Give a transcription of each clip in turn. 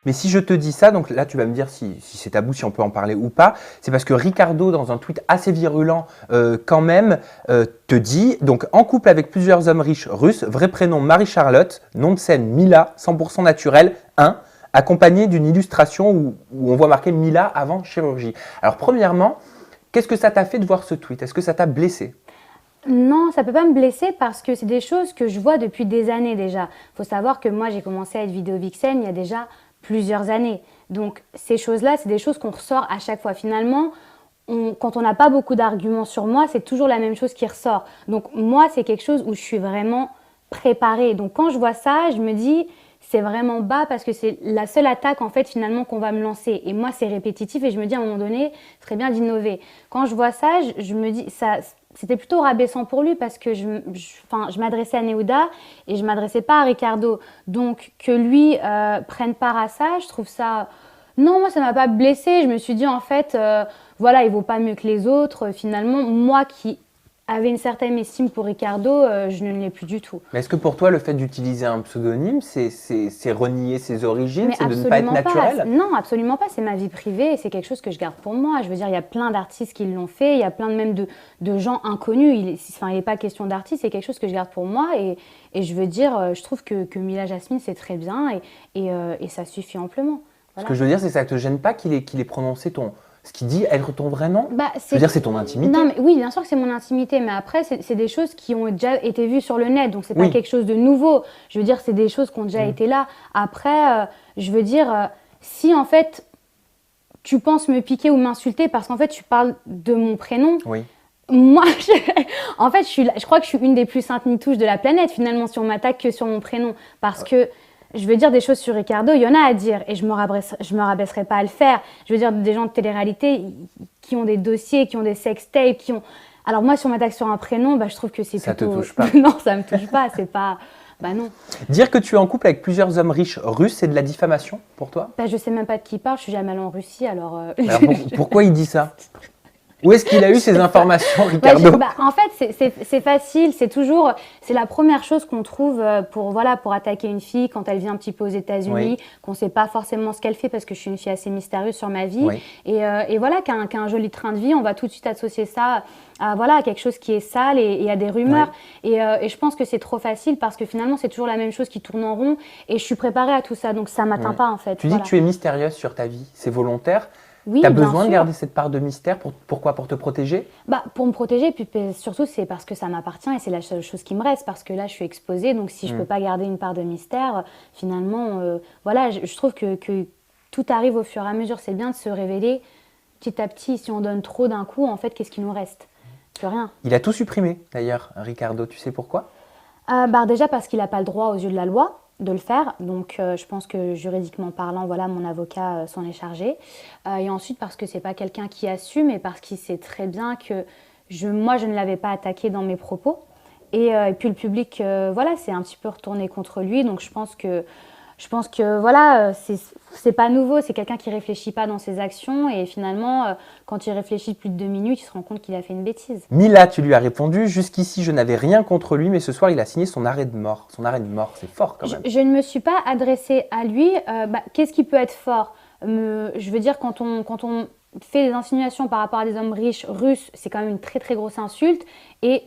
Mais si je te dis ça, donc là tu vas me dire si c'est tabou, si on peut en parler ou pas, c'est parce que Ricardo, dans un tweet assez virulent quand même, te dit, donc en couple avec plusieurs hommes riches russes, vrai prénom Marie-Charlotte, nom de scène Mila, 100% naturel, 1, accompagné d'une illustration où on voit marqué Mila avant chirurgie. Alors premièrement, qu'est-ce que ça t'a fait de voir ce tweet? Est-ce que ça t'a blessé? Non, ça peut pas me blesser parce que c'est des choses que je vois depuis des années déjà. Il faut savoir que moi, j'ai commencé à être vidéo vixen il y a déjà plusieurs années. Donc, ces choses-là, c'est des choses qu'on ressort à chaque fois. Finalement, quand on n'a pas beaucoup d'arguments sur moi, c'est toujours la même chose qui ressort. Donc, moi, c'est quelque chose où je suis vraiment préparée. Donc, quand je vois ça, je me dis, c'est vraiment bas parce que c'est la seule attaque, en fait, finalement, qu'on va me lancer. Et moi, c'est répétitif et je me dis, à un moment donné, ce serait bien d'innover. Quand je vois ça, je me dis, ça, c'était plutôt rabaissant pour lui parce que je m'adressais à Neouda et je ne m'adressais pas à Ricardo. Donc, que lui prenne part à ça, je trouve ça... Non, moi, ça ne m'a pas blessée. Je me suis dit, en fait, voilà, il ne vaut pas mieux que les autres. Finalement, moi qui avais une certaine estime pour Ricardo, je ne l'ai plus du tout. Mais est-ce que pour toi, le fait d'utiliser un pseudonyme, c'est renier ses origines, Mais c'est de ne pas être naturel? Non, absolument pas. C'est ma vie privée et c'est quelque chose que je garde pour moi. Je veux dire, il y a plein d'artistes qui l'ont fait. Il y a plein même de gens inconnus. Il n'est pas question d'artiste. C'est quelque chose que je garde pour moi. Et je veux dire, je trouve que Mila Jasmine, c'est très bien et ça suffit amplement. Ce Voilà. que je veux dire, c'est que ça ne te gêne pas qu'il ait prononcé ce qu'il dit être ton vrai nom? Bah, Je veux dire, c'est ton intimité. Non, mais oui, bien sûr que c'est mon intimité, mais après, c'est des choses qui ont déjà été vues sur le net, donc c'est pas Oui. quelque chose de nouveau. Je veux dire, c'est des choses qui ont déjà été là. Après, je veux dire, si en fait, tu penses me piquer ou m'insulter parce qu'en fait, tu parles de mon prénom, Oui. moi, en fait, je crois que je suis une des plus saintes nitouches de la planète, finalement, si on m'attaque que sur mon prénom. Parce que je veux dire des choses sur Ricardo, il y en a à dire et je me rabaisserai pas à le faire. Je veux dire des gens de télé-réalité qui ont des dossiers, qui ont des sextapes, qui ont... Alors moi, si on m'attaque sur un prénom, bah, je trouve que c'est Ça plutôt... te touche pas. Non, ça me touche pas, c'est pas... Bah non. Dire que tu es en couple avec plusieurs hommes riches russes, c'est de la diffamation pour toi? Bah, je sais même pas de qui il parle, je suis jamais allée en Russie, alors... Alors pourquoi il dit ça? Où est-ce qu'il a eu ces informations, Ricardo? En fait, c'est facile, c'est la première chose qu'on trouve pour attaquer une fille quand elle vient un petit peu aux États-Unis, qu'on ne sait pas forcément ce qu'elle fait parce que je suis une fille assez mystérieuse sur ma vie. Oui. Et voilà, qui a un joli train de vie, on va tout de suite associer ça à quelque chose qui est sale et à des rumeurs. Et je pense que c'est trop facile parce que finalement, c'est toujours la même chose qui tourne en rond et je suis préparée à tout ça, donc ça ne m'atteint pas en fait. Tu dis que tu es mystérieuse sur ta vie, c'est volontaire? Oui, tu as bien besoin de sûr. garder cette part de mystère pourquoi? Pour te protéger? Pour me protéger, puis surtout c'est parce que ça m'appartient et c'est la seule chose qui me reste parce que là je suis exposée, donc si je peux pas garder une part de mystère, finalement, voilà, je trouve que tout arrive au fur et à mesure. C'est bien de se révéler petit à petit. Si on donne trop d'un coup, en fait, qu'est-ce qui nous reste? Plus rien. Il a tout supprimé d'ailleurs, Ricardo, tu sais pourquoi? Déjà parce qu'il n'a pas le droit aux yeux de la loi de le faire, donc je pense que juridiquement parlant, voilà, mon avocat s'en est chargé. Et ensuite parce que c'est pas quelqu'un qui assume et parce qu'il sait très bien que moi je ne l'avais pas attaqué dans mes propos. Et puis le public, voilà, c'est un petit peu retourné contre lui, donc je pense que voilà, c'est pas nouveau, c'est quelqu'un qui réfléchit pas dans ses actions et finalement, quand il réfléchit plus de 2 minutes, il se rend compte qu'il a fait une bêtise. Mila, tu lui as répondu, jusqu'ici je n'avais rien contre lui, mais ce soir il a signé son arrêt de mort. Son arrêt de mort, c'est fort quand même. Je ne me suis pas adressée à lui. Qu'est-ce qui peut être fort? Je veux dire, quand on fait des insinuations par rapport à des hommes riches russes, c'est quand même une très très grosse insulte. Et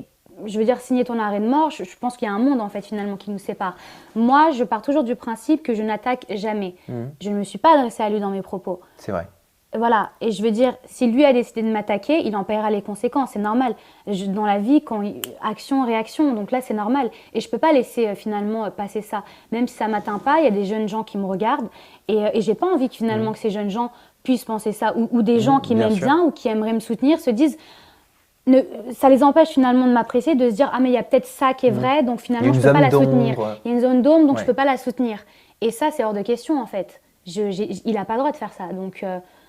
je veux dire, signer ton arrêt de mort, je pense qu'il y a un monde en fait finalement qui nous sépare. Moi, je pars toujours du principe que je n'attaque jamais. Je ne me suis pas adressée à lui dans mes propos. C'est vrai. Voilà, et je veux dire, si lui a décidé de m'attaquer, il en paiera les conséquences, c'est normal. Dans la vie, action, réaction, donc là c'est normal. Et je peux pas laisser finalement passer ça. Même si ça m'atteint pas, il y a des jeunes gens qui me regardent et j'ai pas envie que finalement que ces jeunes gens puissent penser ça. Ou des gens qui m'aiment bien ou qui aimeraient me soutenir se disent... ça les empêche finalement de m'apprécier, de se dire « Ah mais il y a peut-être ça qui est vrai, donc finalement je peux pas la soutenir. Il y a une zone d'ombre, donc je peux pas la soutenir. » Et ça c'est hors de question en fait. Il a pas le droit de faire ça. Donc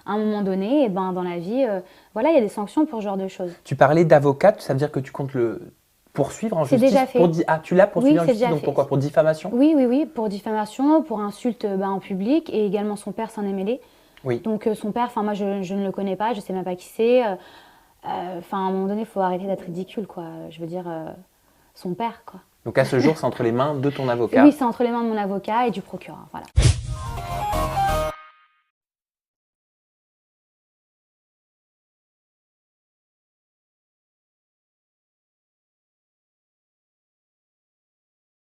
à un moment donné, dans la vie, voilà, il y a des sanctions pour ce genre de choses. Tu parlais d'avocate, ça veut dire que tu comptes le poursuivre en justice? C'est déjà fait. Tu l'as poursuivi en justice, déjà donc fait. pourquoi? Pour diffamation? Oui, pour diffamation, pour insulte en public et également son père s'en est mêlé. Oui. Donc son père, moi je ne le connais pas, je sais même pas qui c'est. À un moment donné, il faut arrêter d'être ridicule, quoi. Je veux dire, son père, quoi. Donc à ce jour, c'est entre les mains de ton avocat? Oui, c'est entre les mains de mon avocat et du procureur, voilà.